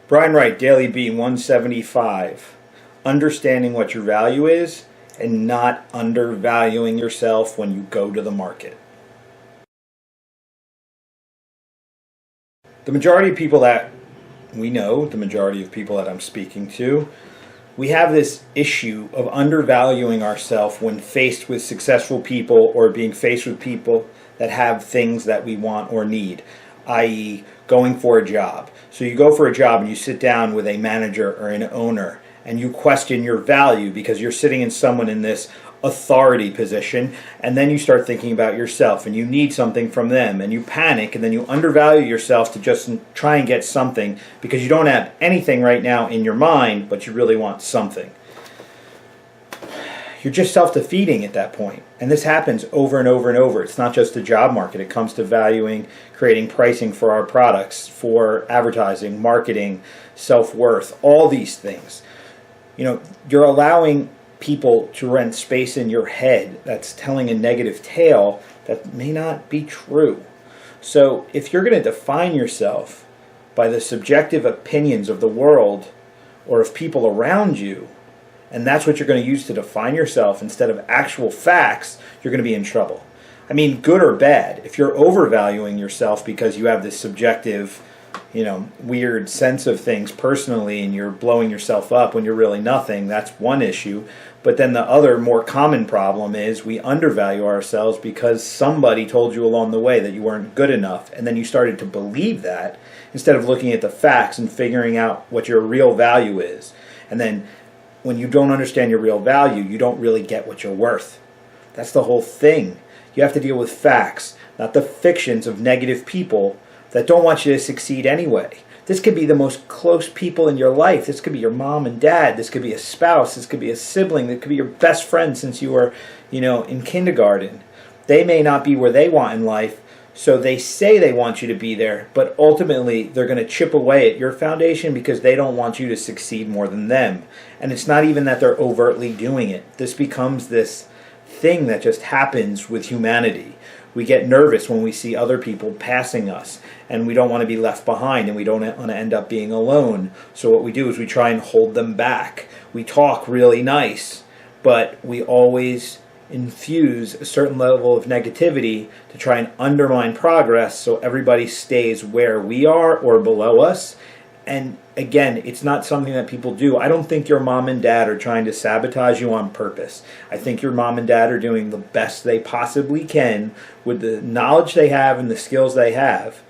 Brian Wright, Daily B 175. Understanding what your value is and not undervaluing yourself when you go to the market. The majority of people that we know, the majority of people that I'm speaking to, we have this issue of undervaluing ourselves when faced with successful people or being faced with people that have things that we want or need, i.e. going for a job. So you go for a job and you sit down with a manager or an owner and you question your value because you're sitting in someone in this authority position, and then you start thinking about yourself and you need something from them and you panic and then you undervalue yourself to just try and get something because you don't have anything right now in your mind, but you really want something. You're just self-defeating at that point. And this happens over and over and over. It's not just the job market. It comes to valuing, creating pricing for our products, for advertising, marketing, self-worth, all these things. You're allowing people to rent space in your head that's telling a negative tale that may not be true. So if you're going to define yourself by the subjective opinions of the world or of people around you, and that's what you're going to use to define yourself instead of actual facts, you're going to be in trouble. I mean, good or bad, if you're overvaluing yourself because you have this subjective, weird sense of things personally and you're blowing yourself up when you're really nothing, that's one issue. But then the other more common problem is we undervalue ourselves because somebody told you along the way that you weren't good enough, and then you started to believe that instead of looking at the facts and figuring out what your real value is. And then when you don't understand your real value, you don't really get what you're worth. That's the whole thing. You have to deal with facts, not the fictions of negative people that don't want you to succeed anyway. This could be the most close people in your life. This could be your mom and dad. This could be a spouse. This could be a sibling. It could be your best friend since you were, in kindergarten. They may not be where they want in life, so they say they want you to be there, but ultimately they're going to chip away at your foundation because they don't want you to succeed more than them. And it's not even that they're overtly doing it. This becomes this thing that just happens with humanity. We get nervous when we see other people passing us, and we don't want to be left behind, and we don't want to end up being alone. So what we do is we try and hold them back. We talk really nice, but we always infuse a certain level of negativity to try and undermine progress so everybody stays where we are or below us. And again, it's not something that people do. I don't think your mom and dad are trying to sabotage you on purpose. I think your mom and dad are doing the best they possibly can with the knowledge they have and the skills they have.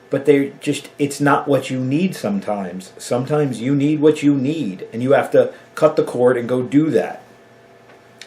But it's not what you need sometimes. Sometimes you need what you need, and you have to cut the cord and go do that.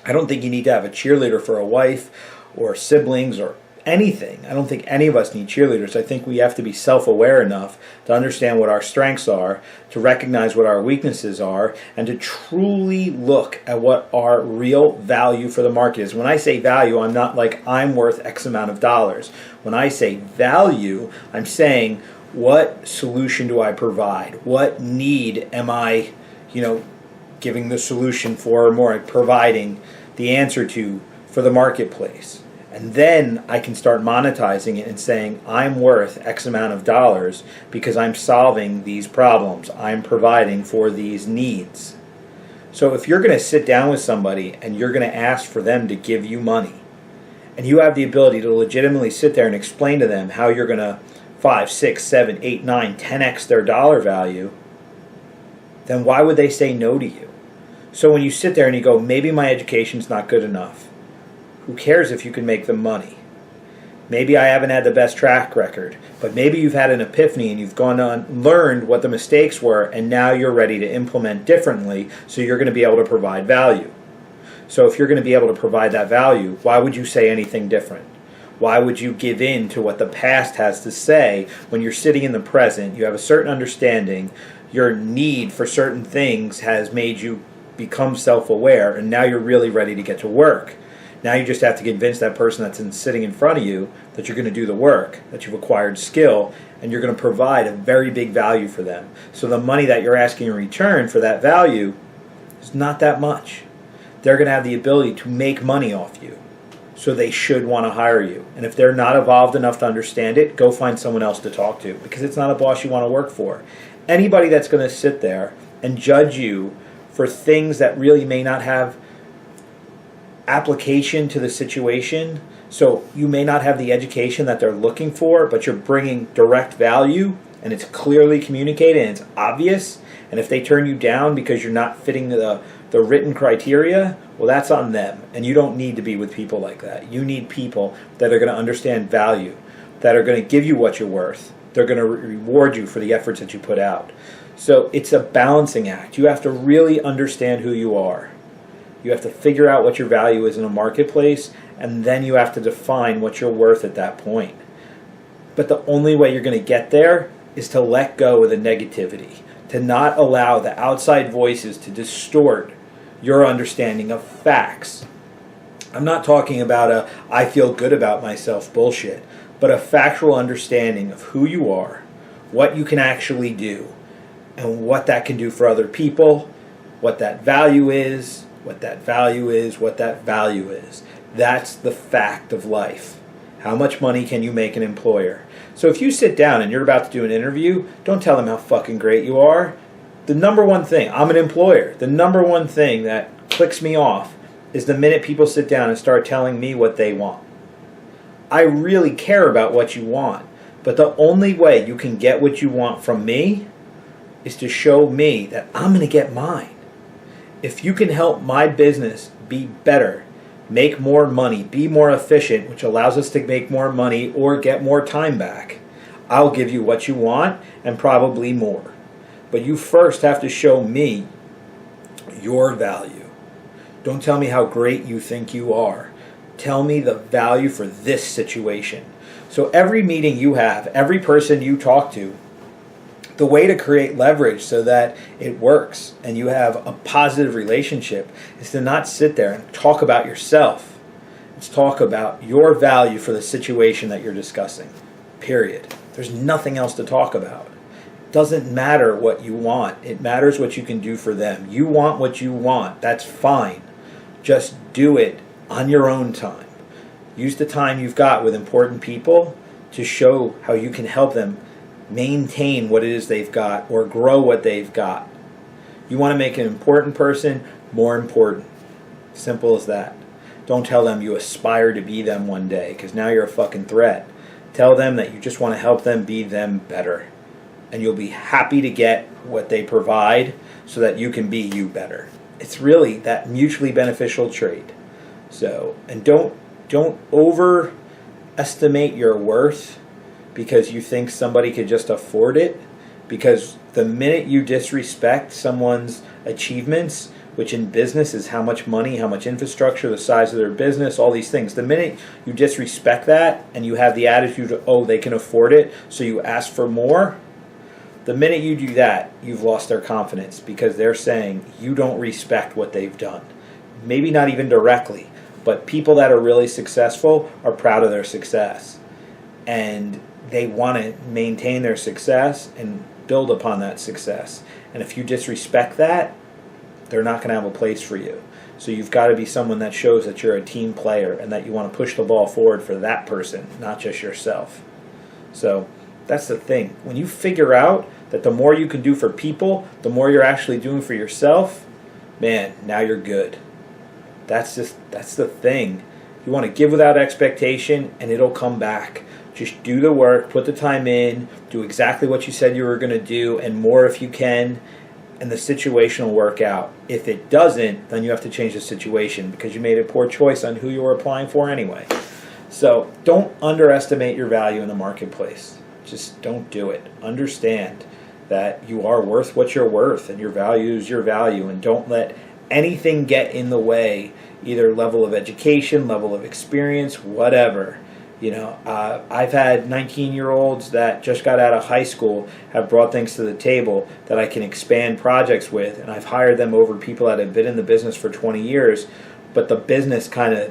I don't think you need to have a cheerleader for a wife or siblings or anything. I don't think any of us need cheerleaders. I think we have to be self-aware enough to understand what our strengths are, to recognize what our weaknesses are, and to truly look at what our real value for the market is. When I say value, I'm not like I'm worth X amount of dollars. When I say value, I'm saying what solution do I provide? What need am I, giving the solution for, or more providing the answer to for the marketplace? And then I can start monetizing it and saying, I'm worth X amount of dollars because I'm solving these problems. I'm providing for these needs. So if you're going to sit down with somebody and you're going to ask for them to give you money, and you have the ability to legitimately sit there and explain to them how you're going to 5, 6, 7, 8, 9, 10x their dollar value, then why would they say no to you? So when you sit there and you go, maybe my education's not good enough. Who cares if you can make them money? Maybe I haven't had the best track record, but maybe you've had an epiphany and you've gone on, learned what the mistakes were, and now you're ready to implement differently, so you're going to be able to provide value. So if you're going to be able to provide that value, why would you say anything different? Why would you give in to what the past has to say when you're sitting in the present? You have a certain understanding. Your need for certain things has made you become self-aware, and now you're really ready to get to work. Now you just have to convince that person that's sitting in front of you that you're going to do the work, that you've acquired skill, and you're going to provide a very big value for them. So the money that you're asking in return for that value is not that much. They're going to have the ability to make money off you. So they should want to hire you. And if they're not evolved enough to understand it, go find someone else to talk to, because it's not a boss you want to work for. Anybody that's going to sit there and judge you for things that really may not have application to the situation, so you may not have the education that they're looking for, but you're bringing direct value and it's clearly communicated and it's obvious, and if they turn you down because you're not fitting the written criteria, well, that's on them, and you don't need to be with people like that. You need people that are going to understand value, that are going to give you what you're worth. They're going to reward you for the efforts that you put out. So it's a balancing act. You have to really understand who you are. You have to figure out what your value is in a marketplace, and then you have to define what you're worth at that point. But the only way you're going to get there is to let go of the negativity, to not allow the outside voices to distort your understanding of facts. I'm not talking about a I feel good about myself bullshit, but a factual understanding of who you are, what you can actually do, and what that can do for other people, what that value is, what that value is, what that value is. That's the fact of life. How much money can you make an employer? So if you sit down and you're about to do an interview, don't tell them how fucking great you are. The number one thing, I'm an employer, the number one thing that clicks me off is the minute people sit down and start telling me what they want. I really care about what you want, but the only way you can get what you want from me is to show me that I'm going to get mine. If you can help my business be better, make more money, be more efficient, which allows us to make more money or get more time back, I'll give you what you want and probably more. But you first have to show me your value. Don't tell me how great you think you are. Tell me the value for this situation. So every meeting you have, every person you talk to, the way to create leverage so that it works and you have a positive relationship is to not sit there and talk about yourself. It's talk about your value for the situation that you're discussing. Period. There's nothing else to talk about. It doesn't matter what you want. It matters what you can do for them. You want what you want. That's fine. Just do it on your own time. Use the time you've got with important people to show how you can help them maintain what it is they've got or grow what they've got. You want to make an important person more important. Simple as that. Don't tell them you aspire to be them one day, because now you're a fucking threat. Tell them that you just want to help them be them better. And you'll be happy to get what they provide so that you can be you better. It's really that mutually beneficial trait. So, and don't overestimate your worth because you think somebody could just afford it. Because the minute you disrespect someone's achievements, which in business is how much money, how much infrastructure, the size of their business, all these things, the minute you disrespect that and you have the attitude of, oh, they can afford it, so you ask for more, the minute you do that, you've lost their confidence because they're saying you don't respect what they've done. Maybe not even directly, but people that are really successful are proud of their success. And they want to maintain their success and build upon that success. And if you disrespect that, they're not going to have a place for you. So you've got to be someone that shows that you're a team player and that you want to push the ball forward for that person, not just yourself. So that's the thing. When you figure out that the more you can do for people, the more you're actually doing for yourself, man, now you're good. That's the thing. You want to give without expectation and it'll come back. Just do the work, put the time in, do exactly what you said you were going to do, and more if you can, and the situation will work out. If it doesn't, then you have to change the situation because you made a poor choice on who you were applying for anyway. So don't underestimate your value in the marketplace. Just don't do it. Understand that you are worth what you're worth, and your value is your value, and don't let anything get in the way, either level of education, level of experience, whatever. You know, I've had 19-year-olds that just got out of high school have brought things to the table that I can expand projects with, and I've hired them over people that have been in the business for 20 years, but the business kind of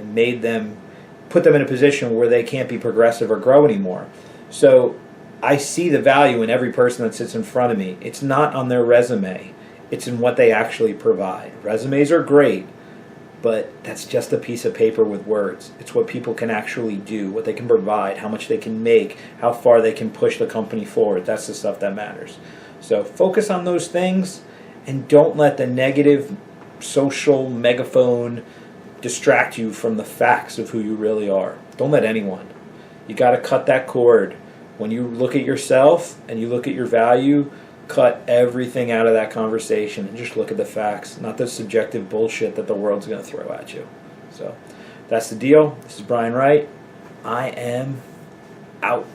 put them in a position where they can't be progressive or grow anymore. So I see the value in every person that sits in front of me. It's not on their resume. It's in what they actually provide. Resumes are great, but that's just a piece of paper with words. It's what people can actually do, what they can provide, how much they can make, how far they can push the company forward. That's the stuff that matters. So focus on those things and don't let the negative social megaphone distract you from the facts of who you really are. Don't let anyone. You got to cut that cord. When you look at yourself and you look at your value, cut everything out of that conversation and just look at the facts, not the subjective bullshit that the world's going to throw at you. So that's the deal. This is Brian Wright. I am out.